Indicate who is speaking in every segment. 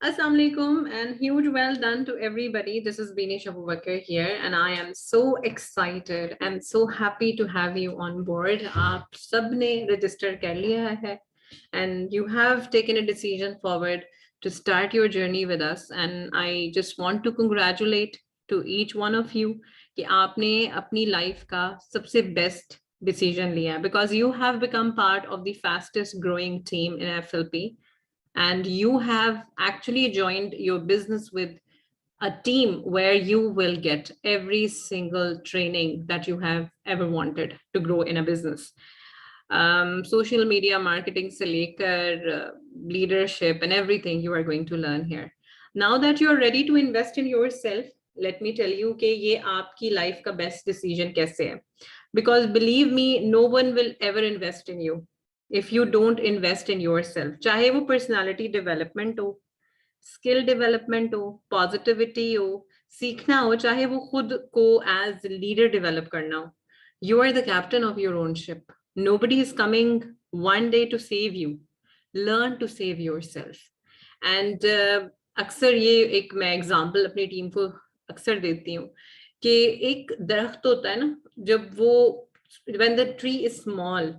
Speaker 1: Assalamu alaikum and huge well done to everybody. This is Bini Abubakar here and I am so excited and so happy to have you on board. आप सबने register कर लिया है and you have taken a decision forward to start your journey with us, and I just want to congratulate to each one of you कि आपने अपनी life का सबसे best decision लिया because you have become part of the fastest growing team in FLP, and you have actually joined your business with a team where you will get every single training that you have ever wanted to grow in a business. Social media marketing se lekar leadership and everything you are going to learn here. Now that you are ready to invest in yourself, let me tell you कि ये आपकी life का best decision कैसे है. Because believe me, no one will ever invest in you if you don't invest in yourself. चाहे वो personality development हो, skill development हो, positivity हो, सीखना हो, चाहे वो खुद को as leader develop करना हो. You are the captain of your own ship. Nobody is coming one day to save you. Learn to save yourself. And अक्सर ये एक मैं एग्जाम्पल अपनी टीम को अक्सर देती हूँ कि एक दरख्त होता है ना, जब वो when the tree is small,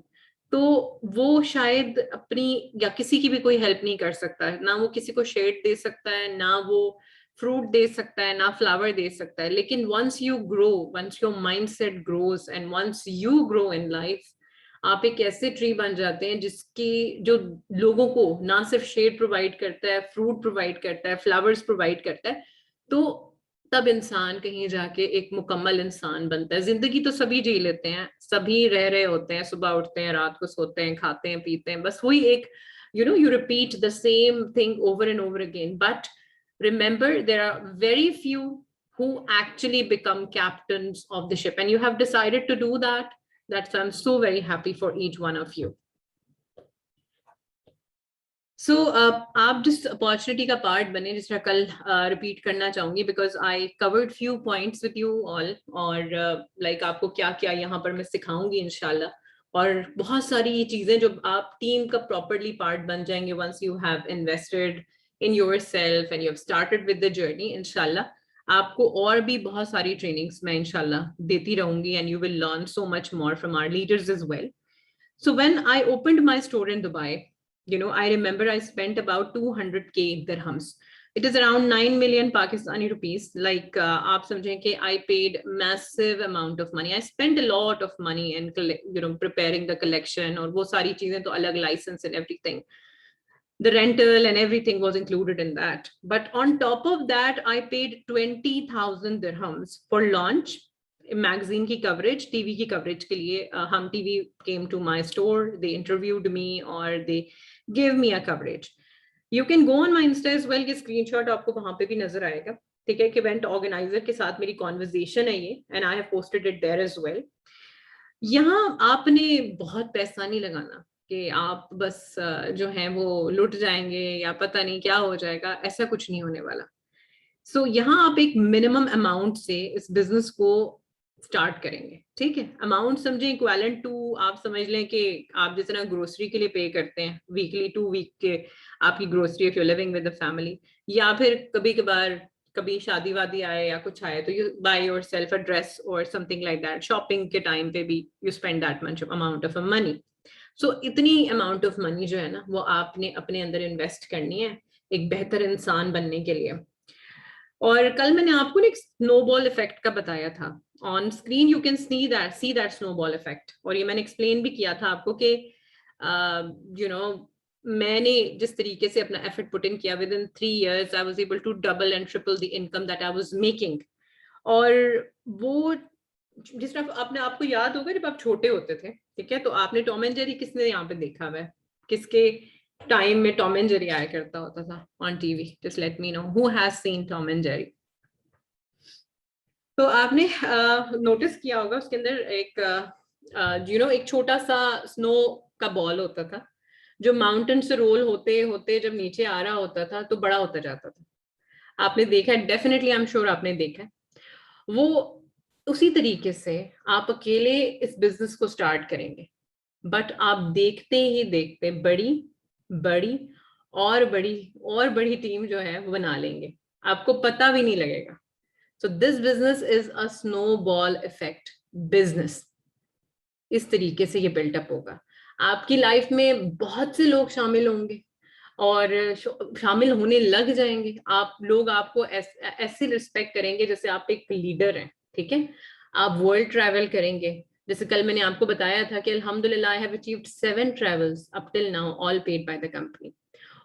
Speaker 1: तो वो शायद अपनी या किसी की भी कोई हेल्प नहीं कर सकता है, ना वो किसी को शेड दे सकता है, ना वो फ्रूट दे सकता है, ना फ्लावर दे सकता है. लेकिन once you grow, once your mindset grows and once you grow in life, आप एक ऐसे ट्री बन जाते हैं जिसकी जो लोगों को ना सिर्फ शेड प्रोवाइड करता है, फ्रूट प्रोवाइड करता है, फ्लावर्स प्रोवाइड करता है. तो तब इंसान कहीं जाके एक मुकम्मल इंसान बनता है. जिंदगी तो सभी जी लेते हैं, सभी रह रहे होते हैं, सुबह उठते हैं, रात को सोते हैं, खाते हैं, पीते हैं, बस वही एक you repeat the same thing over and over again. But remember, there are very few who actually become captains of the ship, and you have decided to do that. That's why I'm so very happy for each one of you. So आप जिस opportunity का part बने, जिस तरह कल repeat करना चाहूंगी because I covered few points with you all, और लाइक आपको क्या क्या यहाँ पर मैं सिखाऊंगी इंशाल्लाह, और बहुत सारी ये चीजें जो आप टीम का प्रॉपरली पार्ट बन जाएंगे once you have invested in yourself and you have started with the journey. इंशाल्लाह आपको और भी बहुत सारी ट्रेनिंग्स मैं इंशाल्लाह देती रहूंगी and you will learn so much more from our leaders as well. So when I opened my store in Dubai, I remember I spent about 200K dirhams. It is around 9 million Pakistani rupees. Like, aap samjhein ki I paid massive amount of money. I spent a lot of money in, preparing the collection, or wo sari cheezein to alag license and everything. The rental and everything was included in that. But on top of that, I paid 20,000 dirhams for launch, magazine की coverage, TV की coverage के लिए. हम TV came to my store, they interviewed me और they give me a coverage. You can go on my insta as well, ये screenshot आपको वहां पे भी नजर आएगा. ठीक है, कि इवेंट ऑर्गेनाइजर के साथ मेरी कॉन्वर्जेशन है ये, and I have posted it there as well. यहाँ आपने बहुत पैसा नहीं लगाना कि आप बस जो है वो लुट जाएंगे या पता नहीं क्या हो जाएगा, ऐसा कुछ नहीं होने वाला. सो यहाँ आप एक मिनिमम अमाउंट से इस बिजनेस को स्टार्ट करेंगे. ठीक है, अमाउंट समझे इक्वालेंट टू, आप समझ लें कि आप जितना ग्रोसरी के लिए पे करते हैं वीकली, 2 वीक के आपकी grocery if you living with the family, या फिर कभी कभार कभी शादी वादी आए या कुछ आए तो you buy yourself a dress और समथिंग लाइक दैट. शॉपिंग के टाइम पे भी you spend that much amount of money. So इतनी अमाउंट ऑफ मनी जो है ना, वो आपने अपने अंदर इन्वेस्ट करनी है एक बेहतर इंसान बनने के लिए. और कल मैंने आपको एक स्नोबॉल इफेक्ट का बताया था. On screen you can see that snowball effect, और ये मैंने एक्सप्लेन भी किया था आपको कि मैंने जिस तरीके से अपना एफर्ट पुट इन किया, within 3 years I was able to double and triple the income that I was making. और वो जिस तरह आपने, आपको याद होगा जब आप छोटे होते थे, ठीक है, तो आपने टॉम एंड जेरी किसने यहाँ पे देखा हुआ है, किसके टाइम में टॉम एंड जेरी आया करता होता था on TV? Just let me know who has seen Tom and Jerry. तो आपने नोटिस किया होगा उसके अंदर एक एक छोटा सा स्नो का बॉल होता था जो माउंटेन से रोल होते होते जब नीचे आ रहा होता था तो बड़ा होता जाता था. आपने देखा है, डेफिनेटली आई एम श्योर आपने देखा है. वो उसी तरीके से आप अकेले इस बिजनेस को स्टार्ट करेंगे, बट आप देखते ही देखते बड़ी बड़ी और बड़ी टीम जो है वो बना लेंगे, आपको पता भी नहीं लगेगा। So this business is a snowball effect business. इस तरीके से ये बिल्टअप होगा, आपकी लाइफ में बहुत से लोग शामिल होंगे और शामिल होने लग जाएंगे। आप लोग आपको ऐसे रिस्पेक्ट करेंगे जैसे आप एक लीडर हैं, ठीक है। आप वर्ल्ड ट्रैवल करेंगे, जैसे कल मैंने आपको बताया था कि अल्हम्दुलिल्लाह I have achieved 7 travels up till now, all paid by the company.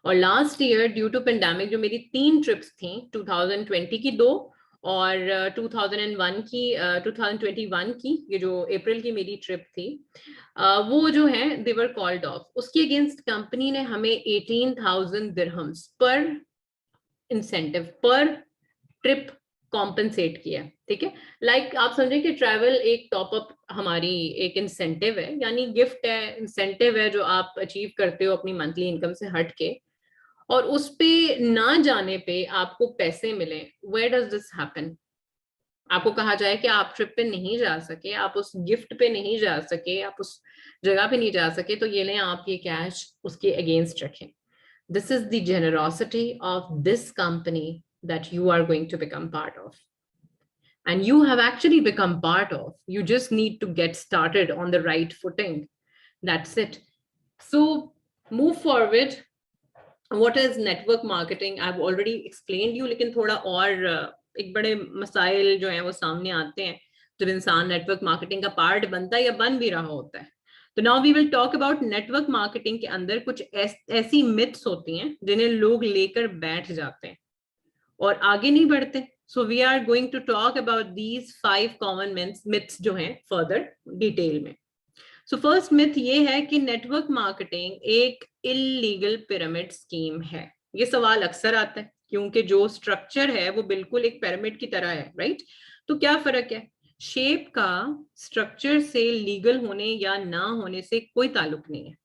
Speaker 1: और last year due to pandemic जो मेरी 3 ट्रिप्स थी, 2020 की 2 और 2001 की 2021 की, ये जो अप्रैल की मेरी ट्रिप थी, वो जो है दे वर कॉल्ड ऑफ। उसके अगेंस्ट कंपनी ने हमें 18,000 दिरहम्स पर इंसेंटिव पर ट्रिप कॉम्पनसेट किया, ठीक है। लाइक आप समझे कि ट्रैवल एक टॉपअप हमारी एक इंसेंटिव है, यानी गिफ्ट है, इंसेंटिव है जो आप अचीव करते हो अपनी मंथली इनकम से हट के, और उस पे ना जाने पे आपको पैसे मिले। Where does this happen? आपको कहा जाए कि आप ट्रिप पे नहीं जा सके, आप उस गिफ्ट पे नहीं जा सके, आप उस जगह पे नहीं जा सके, तो ये लें आप ये कैश उसके अगेंस्ट रखें। This is the generosity of this company that you are going to become part of, and you have actually become part of. You just need to get started on the right footing. That's it. So move forward. What is network marketing? I've already explained you, लेकिन थोड़ा और एक बड़े मसाइल जो हैं वो सामने आते हैं जब इंसान नेटवर्क मार्केटिंग का पार्ट बनता है या बन भी रहा होता है। तो now we will talk about network marketing के अंदर कुछ ऐसी मिथ्स होती हैं जिन्हें लोग लेकर बैठ जाते हैं और आगे नहीं बढ़ते। So we are going to talk about these 5 common myths जो हैं फर्दर डिटेल में। सो फर्स्ट मिथ ये है कि नेटवर्क मार्केटिंग एक इलीगल पिरामिड स्कीम है। ये सवाल अक्सर आता है क्योंकि जो स्ट्रक्चर है वो बिल्कुल एक पिरामिड की तरह है, राइट। तो क्या फर्क है? शेप का स्ट्रक्चर से लीगल होने या ना होने से कोई ताल्लुक नहीं है।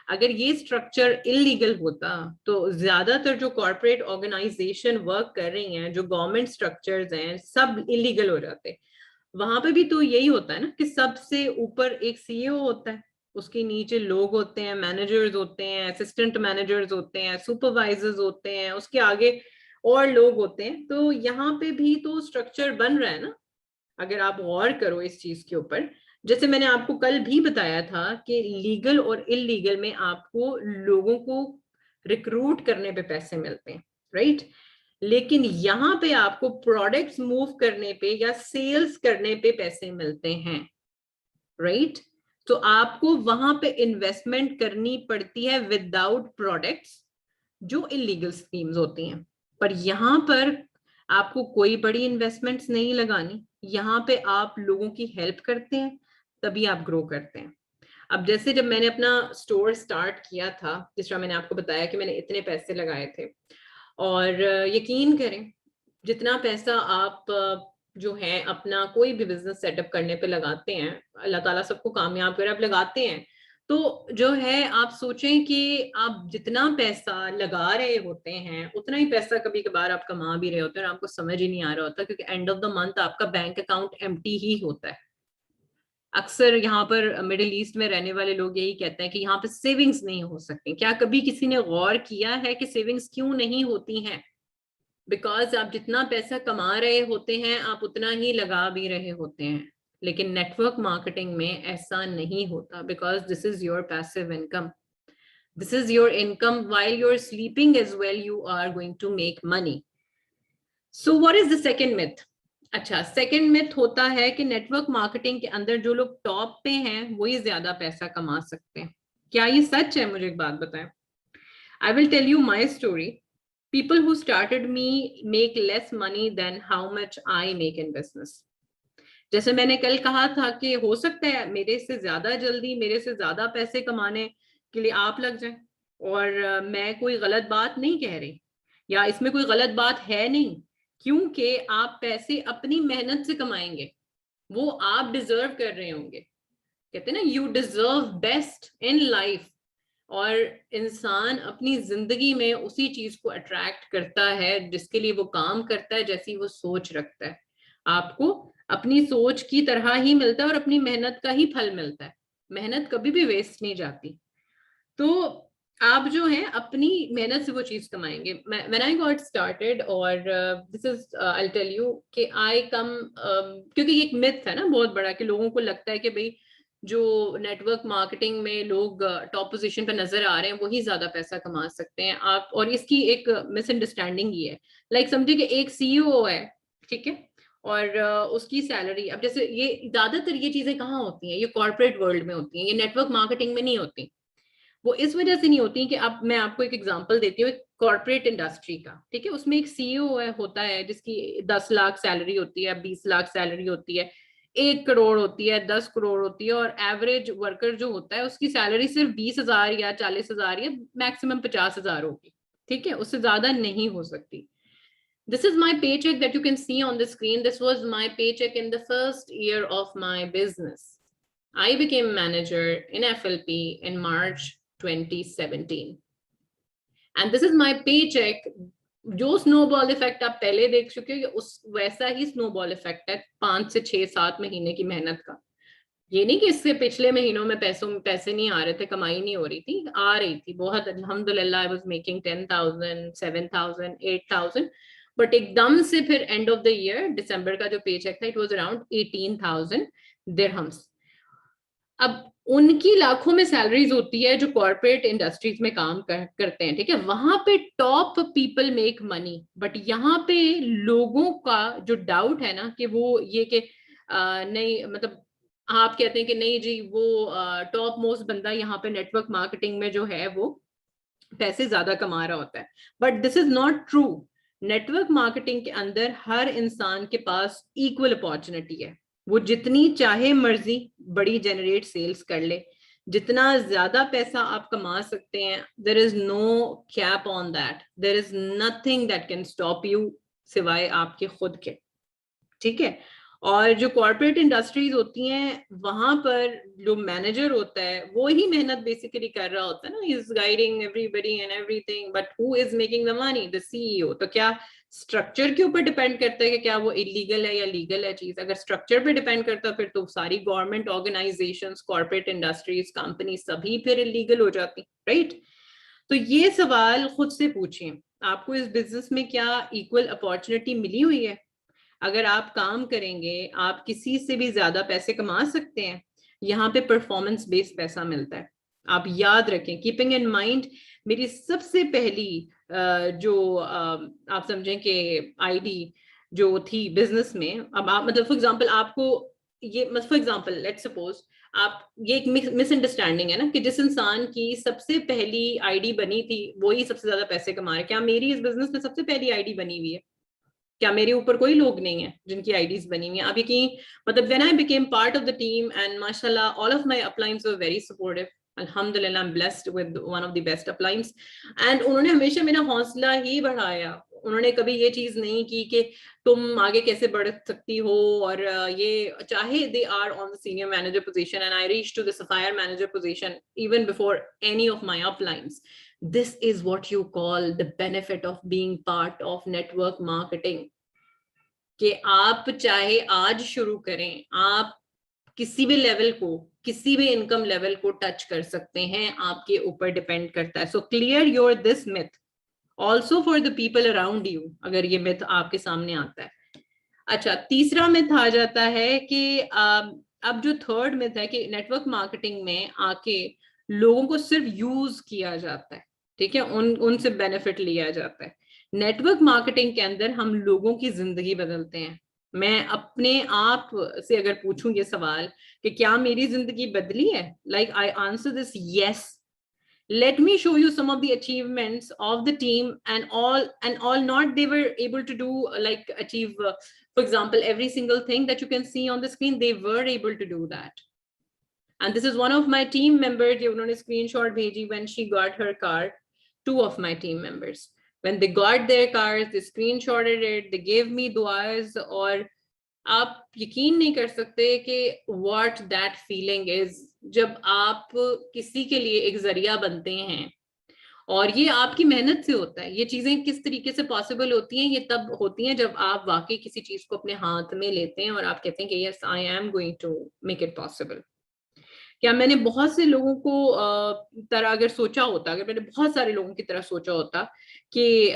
Speaker 1: अगर ये स्ट्रक्चर इलीगल होता तो ज्यादातर जो कॉर्पोरेट ऑर्गेनाइजेशन वर्क कर रही हैं, जो गवर्नमेंट स्ट्रक्चर्स हैं, सब इलीगल हो जाते। वहां पे भी तो यही होता है ना कि सबसे ऊपर एक सीईओ होता है, उसके नीचे लोग होते हैं, मैनेजर्स होते हैं, असिस्टेंट मैनेजर्स होते हैं, सुपरवाइजर्स होते हैं, उसके आगे और लोग होते हैं। तो यहाँ पे भी तो स्ट्रक्चर बन रहा है ना। अगर आप गौर करो इस चीज के ऊपर, जैसे मैंने आपको कल भी बताया था कि लीगल और इलीगल में आपको लोगों को रिक्रूट करने पे पैसे मिलते हैं, राइट। लेकिन यहाँ पे आपको प्रोडक्ट्स मूव करने पे या सेल्स करने पे पैसे मिलते हैं, राइट। तो आपको वहां पे इन्वेस्टमेंट करनी पड़ती है विदाउट प्रोडक्ट्स, जो इलीगल स्कीम्स होती हैं। पर यहाँ पर आपको कोई बड़ी इन्वेस्टमेंट्स नहीं लगानी, यहाँ पे आप लोगों की हेल्प करते हैं तभी आप ग्रो करते हैं। अब जैसे जब मैंने अपना स्टोर स्टार्ट किया था, जिस तरह मैंने आपको बताया कि मैंने इतने पैसे लगाए थे, और यकीन करें जितना पैसा आप जो है अपना कोई भी बिजनेस सेटअप करने पे लगाते हैं, अल्लाह ताला सबको कामयाब करे, आप लगाते हैं तो जो है आप सोचें कि आप जितना पैसा लगा रहे होते हैं उतना ही पैसा कभी कभार आप कमा भी रहे होते हैं और आपको समझ ही नहीं आ रहा होता, क्योंकि एंड ऑफ द मंथ आपका बैंक अकाउंट एम्प्टी ही होता है। अक्सर यहाँ पर मिडिल ईस्ट में रहने वाले लोग यही कहते हैं कि यहाँ पे सेविंग्स नहीं हो सकती। क्या कभी किसी ने गौर किया है कि सेविंग्स क्यों नहीं होती हैं? बिकॉज आप जितना पैसा कमा रहे होते हैं आप उतना ही लगा भी रहे होते हैं। लेकिन नेटवर्क मार्केटिंग में ऐसा नहीं होता, because this is your passive income, this is your income while you are sleeping as well, you are going to make money. So what is the second myth? अच्छा, सेकंड मिथ होता है कि network marketing के अंदर जो लोग top पे हैं वही ज्यादा पैसा कमा सकते हैं। क्या ये सच है? मुझे एक बात बताएं। I will tell you my story. People who started me make less money than how much I make in business. जैसे मैंने कल कहा था कि हो सकता है मेरे से ज्यादा जल्दी, मेरे से ज्यादा पैसे कमाने के लिए आप लग जाएं, और मैं कोई गलत बात नहीं कह रही, या इसमें कोई गलत बात है नहीं, क्योंकि आप पैसे अपनी मेहनत से कमाएंगे, वो आप डिजर्व कर रहे होंगे। कहते हैं ना, you deserve best in life. और इंसान अपनी जिंदगी में उसी चीज को अट्रैक्ट करता है जिसके लिए वो काम करता है, जैसी वो सोच रखता है। आपको अपनी सोच की तरह ही मिलता है और अपनी मेहनत का ही फल मिलता है। मेहनत कभी भी वेस्ट नहीं जाती। तो आप जो है अपनी मेहनत से वो चीज कमाएंगे. व्हेन आई गॉट स्टार्टेड, और this is I tell you कि आई कम, क्योंकि ये एक मिथ है ना बहुत बड़ा कि लोगों को लगता है कि भाई जो नेटवर्क मार्केटिंग में लोग टॉप पोजीशन पर नजर आ रहे हैं वही ज्यादा पैसा कमा सकते हैं. आप, और इसकी एक मिसअंडरस्टैंडिंग ही है. लाइक समझिए कि एक सीईओ है, ठीक है, और उसकी सैलरी, अब जैसे ये ज्यादातर ये चीजें कहाँ होती हैं, ये कॉर्पोरेट वर्ल्ड में होती हैं, ये नेटवर्क मार्केटिंग में नहीं होती. वो इस वजह से नहीं होती कि अब मैं आपको एक एग्जांपल देती हूँ कॉर्पोरेट इंडस्ट्री का, ठीक है. उसमें एक सीईओ है, होता है, जिसकी 10 लाख सैलरी होती है, 20 लाख सैलरी होती है, 1 करोड़ होती है, 10 करोड़ होती है, और एवरेज वर्कर जो होता है उसकी सैलरी सिर्फ 20,000 या 40,000 या मैक्सिमम 50,000 होगी, ठीक है, उससे ज्यादा नहीं हो सकती. This is my paycheck that you can see on the screen. This was my paycheck in the first year of my business. I became manager in FLP in March 2017. And this is my paycheck. जो snowball effect आप पहले देख चुके हो, उस वैसा ही snowball effect है 5 से 6 7 महीने की मेहनत का. ये नहीं कि इससे पिछले महीनों में पैसे नहीं आ रहे थे, कमाई नहीं हो रही थी, आ रही थी बहुत, अल्हम्दुलिल्लाह. आई वाज मेकिंग 10,000, 7,000, 8,000. बट एकदम से फिर एंड ऑफ द ईयर दिसंबर का जो पे चेक था, इट वाज अराउंड 18,000 दिरहम्स. अब उनकी लाखों में सैलरीज होती है जो कॉर्पोरेट इंडस्ट्रीज में काम करते हैं, ठीक है, वहां पे top people make money. But यहाँ पे लोगों का जो डाउट है ना कि वो ये कि नहीं, मतलब आप कहते हैं कि नहीं जी वो टॉप मोस्ट बंदा यहाँ पे नेटवर्क मार्केटिंग में जो है वो पैसे ज्यादा कमा रहा होता है. But this is not true. Network marketing के अंदर हर इंसान के पास इक्वल अपॉर्चुनिटी है. वो जितनी चाहे मर्जी बड़ी जनरेट सेल्स कर ले, जितना ज्यादा पैसा आप कमा सकते हैं, there is no cap on that. There is nothing that can stop you सिवाय आपके खुद के, ठीक है. और जो कॉर्पोरेट इंडस्ट्रीज होती हैं वहां पर जो मैनेजर होता है वो ही मेहनत बेसिकली कर रहा होता है ना, is guiding everybody and everything, but who is making the money? The CEO. तो क्या स्ट्रक्चर के ऊपर डिपेंड करता है कि क्या वो इलीगल है या लीगल है चीज? अगर स्ट्रक्चर पे डिपेंड करता फिर तो सारी government organisations, corporate industries, company सभी फिर इलीगल हो जाती, राइट? तो ये सवाल खुद से पूछिए, आपको इस बिजनेस में क्या इक्वल अपॉर्चुनिटी मिली हुई है? अगर आप काम करेंगे आप किसी से भी ज्यादा पैसे कमा सकते हैं. यहाँ पे परफॉर्मेंस बेस्ड पैसा मिलता है. आप याद रखें, कीपिंग इन माइंड, मेरी सबसे पहली जो आप समझें कि आईडी जो थी बिजनेस में, अब आप मतलब फॉर एग्जांपल आपको ये, फॉर एग्जांपल लेट्स सपोज आप, ये एक मिसअंडरस्टैंडिंग है ना कि जिस इंसान की सबसे पहली आईडी बनी थी वही सबसे ज्यादा पैसे कमा रहे. क्या मेरी इस बिजनेस में सबसे पहली आईडी बनी हुई है? क्या मेरे ऊपर कोई लोग नहीं है जिनकी आईडीज बनी हुई है? आप यकीन, मतलब when I became part of the team and माशाल्लाह all of my uplines were very supportive. अल्हम्दुलिल्लाह, I am blessed with one of the best uplines. And उन्होंने हमेशा मेरा हौसला ही बढ़ाया. उन्होंने कभी ये चीज नहीं की कि तुम आगे कैसे बढ़ सकती हो, और ये चाहे they are on the senior manager position and I reach to the sapphire manager position even before any of my uplines. This is what you call the benefit of being part of network marketing. कि आप चाहे आज शुरू करें, आप किसी भी level को, किसी भी इनकम लेवल को टच कर सकते हैं, आपके ऊपर डिपेंड करता है. So clear your this myth also for the people around you, अगर ये मिथ आपके सामने आता है. अच्छा, तीसरा मिथ आ जाता है कि अब जो थर्ड मिथ है कि नेटवर्क मार्केटिंग में आके लोगों को सिर्फ यूज किया जाता है, ठीक है, उनसे बेनिफिट लिया जाता है. नेटवर्क मार्केटिंग के अंदर हम लोगों की जिंदगी बदलते हैं. मैं अपने आप से अगर पूछूं ये सवाल कि क्या मेरी जिंदगी बदली है, like I answer this yes. Let me show you some of the achievements of the team, and all not they were able to do like achieve for example every single thing that you can see on the screen, they were able to do that. And this is one of my team members, you know, screenshot bheji when she got her car. Two of my team members, when they got their cars, they screenshotted it, they gave me duas. Or आप यकीन नहीं कर सकते कि what that feeling is जब आप किसी के लिए एक जरिया बनते हैं. और ये आपकी मेहनत से होता है. ये चीजें किस तरीके से पॉसिबल होती हैं? ये तब होती हैं जब आप वाकई किसी चीज को अपने हाथ में लेते हैं और आप कहते हैं कि yes I am going to make it possible. क्या मैंने बहुत से लोगों को तरह अगर सोचा होता, अगर मैंने बहुत सारे लोगों की तरह सोचा होता कि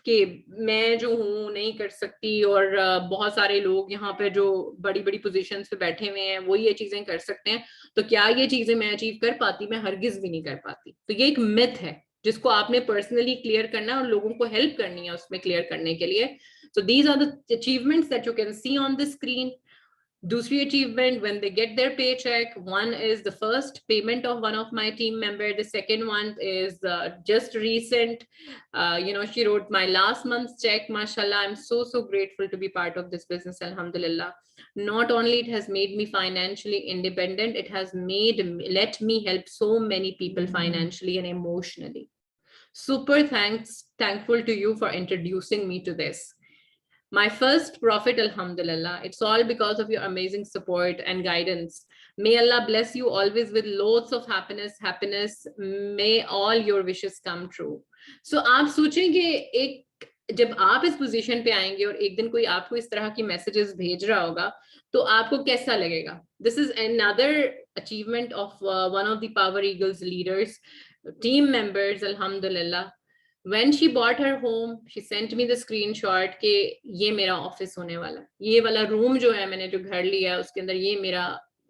Speaker 1: कि मैं जो हूँ नहीं कर सकती और बहुत सारे लोग यहाँ पे जो बड़ी बड़ी पोजीशंस पे बैठे हुए हैं वो ये चीजें कर सकते हैं, तो क्या ये चीजें मैं अचीव कर पाती? मैं हरगिज भी नहीं कर पाती। तो ये एक मिथ है जिसको आपने पर्सनली क्लियर करना है और लोगों को हेल्प करनी है उसमें क्लियर करने के लिए। So these are the achievements that you can see on the screen. Dusri achievement, when they get their paycheck, one is the first payment of one of my team member. The second one is just recent. She wrote my last month's check. Mashallah, I'm so grateful to be part of this business. Alhamdulillah. Not only it has made me financially independent, it has let me help so many people financially and emotionally. Super thankful to you for introducing me to this. My first profit, alhamdulillah, it's all because of your amazing support and guidance. May Allah bless you always with loads of happiness. May all your wishes come true. So आप सोचेंगे एक जब आप इस position पे आएंगे और एक दिन कोई आपको इस तरह की मैसेजेस भेज रहा होगा तो आपको कैसा लगेगा? This is another achievement of one of the Power Eagles leaders, team members, alhamdulillah. When she bought her home, she sent me the screenshot कि ये मेरा ऑफिस होने वाला है, ये वाला रूम जो है मैंने जो घर लिया है उसके अंदर ये मेरा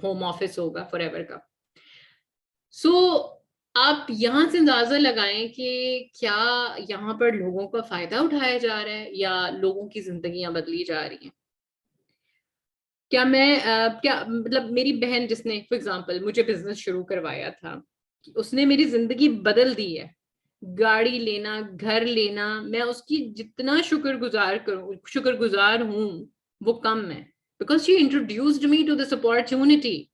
Speaker 1: होम ऑफिस होगा फॉरएवर का. सो आप यहाँ से अंदाजा लगाएं कि क्या यहाँ पर लोगों का फायदा उठाया जा रहा है या लोगों की जिंदगियां बदली जा रही हैं. क्या मतलब मेरी बहन जिसने फॉर एग्जांपल मुझे बिजनेस शुरू करवाया था, उसने मेरी जिंदगी बदल दी है. गाड़ी लेना, घर लेना, मैं उसकी जितना शुक्रगुजार हूं वो कम है, because she introduced me to this opportunity.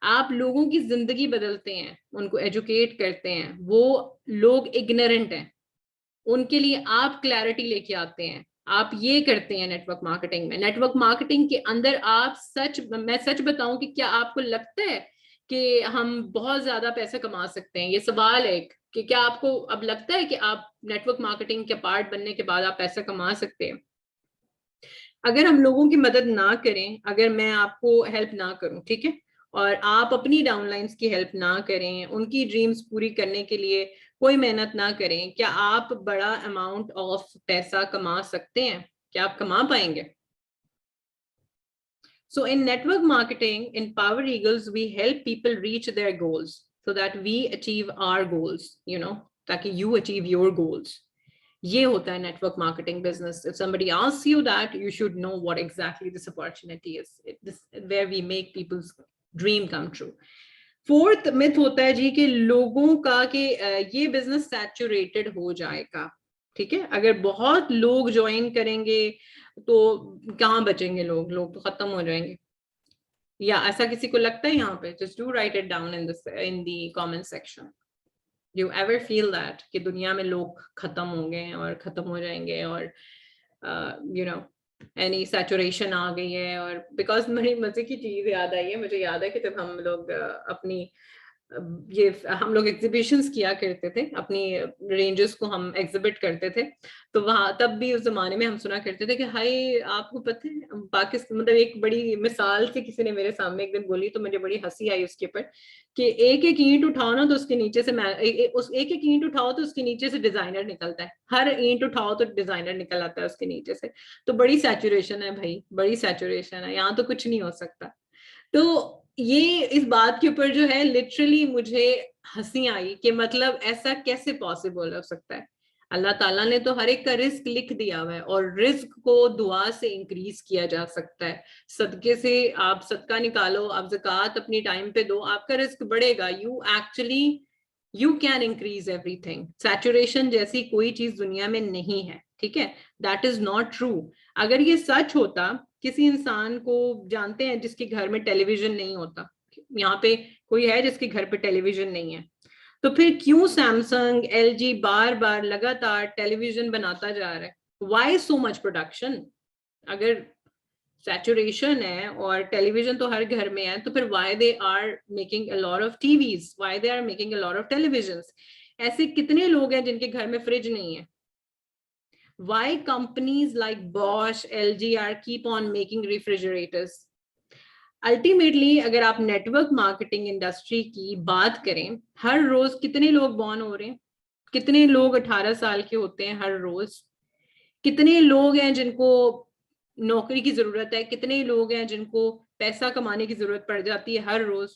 Speaker 1: आप लोगों की जिंदगी बदलते हैं, उनको एजुकेट करते हैं. वो लोग इग्नोरेंट हैं, उनके लिए आप क्लैरिटी लेके आते हैं. आप ये करते हैं नेटवर्क मार्केटिंग में. नेटवर्क मार्केटिंग के अंदर आप मैं सच बताऊं कि क्या आपको लगता है कि हम बहुत ज्यादा पैसे कमा सकते हैं? ये सवाल है कि क्या आपको अब लगता है कि आप नेटवर्क मार्केटिंग के पार्ट बनने के बाद आप पैसा कमा सकते हैं? अगर हम लोगों की मदद ना करें, अगर मैं आपको हेल्प ना करूं, ठीक है, और आप अपनी डाउनलाइंस की हेल्प ना करें, उनकी ड्रीम्स पूरी करने के लिए कोई मेहनत ना करें, क्या आप बड़ा अमाउंट ऑफ पैसा कमा सकते हैं? क्या आप कमा पाएंगे? So in network marketing, in Power Eagles, we help people reach their goals so that we achieve our goals, ताकि you achieve your goals. ये होता है network marketing business. If somebody asks you that, you should know what exactly this opportunity is. Where we make people's dream come true. Fourth myth होता है जी कि लोगों का कि ये बिजनेस सैचुरेटेड हो जाएगा. ठीक है, अगर बहुत लोग ज्वाइन करेंगे तो कहाँ बचेंगे लोग तो खत्म हो जाएंगे. या ऐसा किसी को लगता है यहाँ पे? Just do right it down in the comment section. You ever feel that कि दुनिया में लोग खत्म होंगे और खत्म हो जाएंगे और एनी सैचुरेशन आ गई है? और बिकॉज मेरी मजे की चीज याद आई है, मुझे याद है कि जब हम लोग अपनी हम लोग एग्जीबिशंस किया करते थे, अपनी रेंजेस को हम एग्जिबिट करते थे, तो वहां तब भी उस जमाने में हम सुना करते थे कि हाय आपको पता है पाकिस्तान, मतलब एक बड़ी मिसाल से किसी ने मेरे सामने एक दिन बोली तो मुझे बड़ी हंसी आई उसके ऊपर कि एक एक ईंट उठाओ ना तो उसके नीचे से एक एक ईंट उठाओ तो उसके नीचे से डिजाइनर निकलता है. हर ईंट उठाओ तो डिजाइनर निकल आता है उसके नीचे से. तो बड़ी सैचुरेशन है भाई, बड़ी सैचुरेशन है, यहाँ तो कुछ नहीं हो सकता. तो ये इस बात के ऊपर जो है लिटरली मुझे हंसी आई कि मतलब ऐसा कैसे पॉसिबल हो सकता है. अल्लाह ताला ने तो हर एक का रिस्क लिख दिया हुआ है और रिस्क को दुआ से इंक्रीज किया जा सकता है. सदके से आप सदका निकालो, आप ज़कात अपनी टाइम पे दो, आपका रिस्क बढ़ेगा. You can increase everything. Saturation जैसी कोई चीज दुनिया में नहीं है, ठीक है, दैट इज नॉट ट्रू. अगर ये सच होता, किसी इंसान को जानते हैं जिसके घर में टेलीविजन नहीं होता? यहाँ पे कोई है जिसके घर पे टेलीविजन नहीं है? तो फिर क्यों सैमसंग एलजी बार बार लगातार टेलीविजन बनाता जा रहा है? Why so much production? अगर सैचुरेशन है और टेलीविजन तो हर घर में है, तो फिर why they are making a lot of TVs, why they are making a lot of televisions? ऐसे कितने लोग हैं जिनके घर में फ्रिज नहीं है? Why companies like Bosch, LG are keep on making refrigerators? Ultimately अगर आप नेटवर्क मार्केटिंग इंडस्ट्री की बात करें, हर रोज कितने लोग बॉर्न हो रहे हैं, कितने लोग 18 साल के होते हैं हर रोज, कितने लोग हैं जिनको नौकरी की जरूरत है, कितने लोग हैं जिनको पैसा कमाने की जरूरत पड़ जाती है हर रोज.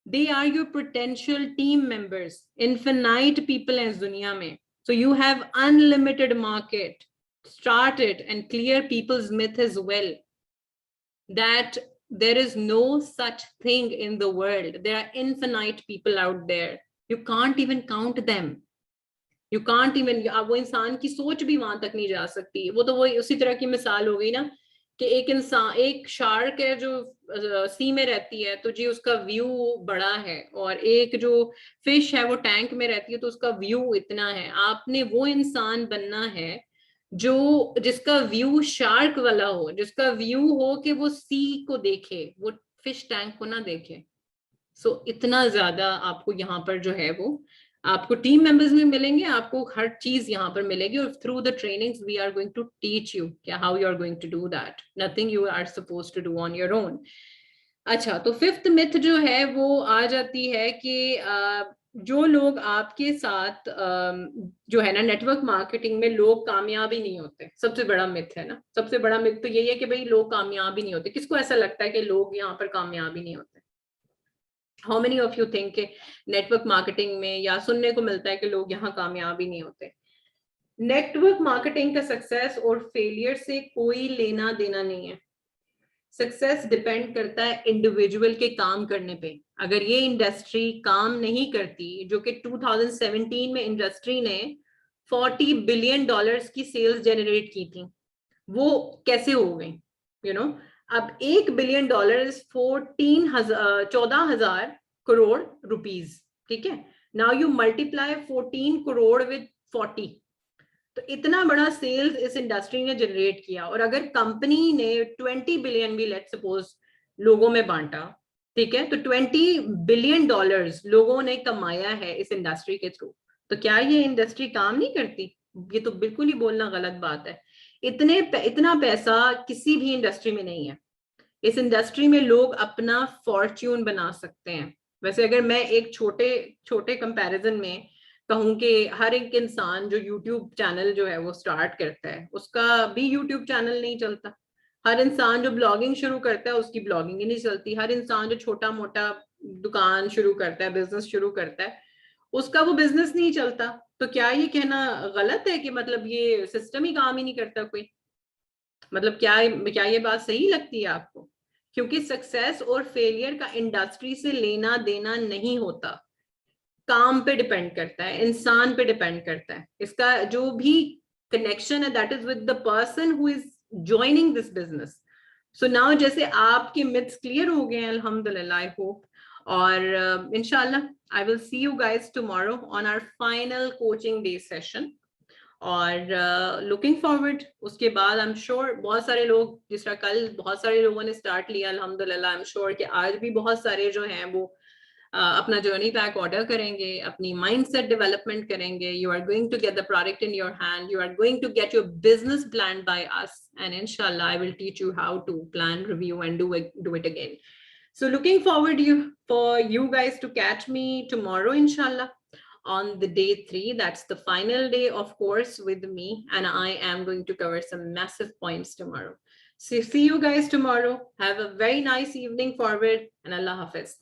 Speaker 1: They are your potential team members. Infinite people हैं इस दुनिया में. So you have unlimited market. Start it and clear people's myth as well that there is no such thing in the world. There are infinite people out there. You can't even count them. You can't even, वो इंसान की सोच भी वहां तक नहीं जा सकती. वो तो वो उसी तरह की मिसाल हो गई ना कि एक इंसान, एक शार्क है जो सी में रहती है तो जी उसका व्यू बड़ा है, और एक जो फिश है वो टैंक में रहती है तो उसका व्यू इतना है. आपने वो इंसान बनना है जो जिसका व्यू शार्क वाला हो, जिसका व्यू हो कि वो सी को देखे, वो फिश टैंक को ना देखे. सो इतना ज्यादा आपको यहाँ पर जो है वो आपको टीम मेंबर्स में मिलेंगे, आपको हर चीज यहाँ पर मिलेगी. और through the trainings we are going to teach you क्या how you are going to do that. Nothing you are suppose to do on your own. अच्छा, तो फिफ्थ मिथ जो है वो आ जाती है कि जो लोग आपके साथ जो है ना नेटवर्क मार्केटिंग में लोग कामयाब ही नहीं होते. सबसे बड़ा मिथ है ना, सबसे बड़ा मिथ तो यही है कि भाई लोग कामयाब ही नहीं होते. किसको ऐसा लगता है कि लोग यहाँ पर कामयाब ही नहीं होते? How many of you think के नेटवर्क मार्केटिंग में या सुनने को मिलता है कि लोग यहाँ कामयाब ही नहीं होते? नेटवर्क मार्केटिंग का सक्सेस और फेलियर से कोई लेना देना नहीं है. सक्सेस डिपेंड करता है इंडिविजुअल के काम करने पे. अगर ये इंडस्ट्री काम नहीं करती, जो कि 2017 में इंडस्ट्री ने $40 बिलियन की सेल्स जनरेट की थी, वो कैसे हो गई? यू नो, अब $1 बिलियन 14,000 करोड़ रुपीज. ठीक है, now you multiply 14 crore with 40, तो इतना बड़ा सेल्स इस इंडस्ट्री ने जनरेट किया. और अगर कंपनी ने 20 बिलियन भी लेट सपोज लोगों में बांटा, ठीक है, तो $20 बिलियन लोगों ने कमाया है इस इंडस्ट्री के थ्रू. तो क्या ये इंडस्ट्री काम नहीं करती? ये तो बिल्कुल ही बोलना गलत बात है. इतना पैसा किसी भी इंडस्ट्री में नहीं है. इस इंडस्ट्री में लोग अपना फॉर्च्यून बना सकते हैं. वैसे अगर मैं एक छोटे छोटे कंपैरिजन में कहूं कि हर एक इंसान जो यूट्यूब चैनल जो है वो स्टार्ट करता है, उसका भी यूट्यूब चैनल नहीं चलता. हर इंसान जो ब्लॉगिंग शुरू करता है उसकी ब्लॉगिंग ही नहीं चलती. हर इंसान जो छोटा मोटा दुकान शुरू करता है, बिजनेस शुरू करता है, उसका वो बिजनेस नहीं चलता. तो क्या ये कहना गलत है कि मतलब ये सिस्टम ही काम ही नहीं करता कोई? मतलब क्या ये बात सही लगती है आपको? क्योंकि सक्सेस और फेलियर का इंडस्ट्री से लेना देना नहीं होता. काम पे डिपेंड करता है, इंसान पे डिपेंड करता है. इसका जो भी कनेक्शन है that is with the person who is joining this business. So now जैसे आपके मिथ्स क्लियर हो गए हैं अल्हम्दुलिल्लाह, आई होप. और इंशाल्लाह I will see you guys tomorrow on our final coaching day session. और लुकिंग फॉरवर्ड उसके बाद आई एम श्योर बहुत सारे लोग, जिस तरह कल बहुत सारे लोगों ने स्टार्ट लिया अल्हम्दुलिल्लाह, आई एम श्योर कि आज भी बहुत सारे जो हैं वो अपना जर्नी पैक ऑर्डर करेंगे, अपनी माइंडसेट डेवलपमेंट करेंगे. You are going to get the product in your hand, you are going to get your business plan by us, and इंशाल्लाह I will teach you how to plan, review and do it again. So looking forward for you guys to catch me tomorrow, inshallah, on the day 3. That's the final day of course with me, and I am going to cover some massive points tomorrow. So see you guys tomorrow. Have a very nice evening forward, and Allah Hafiz.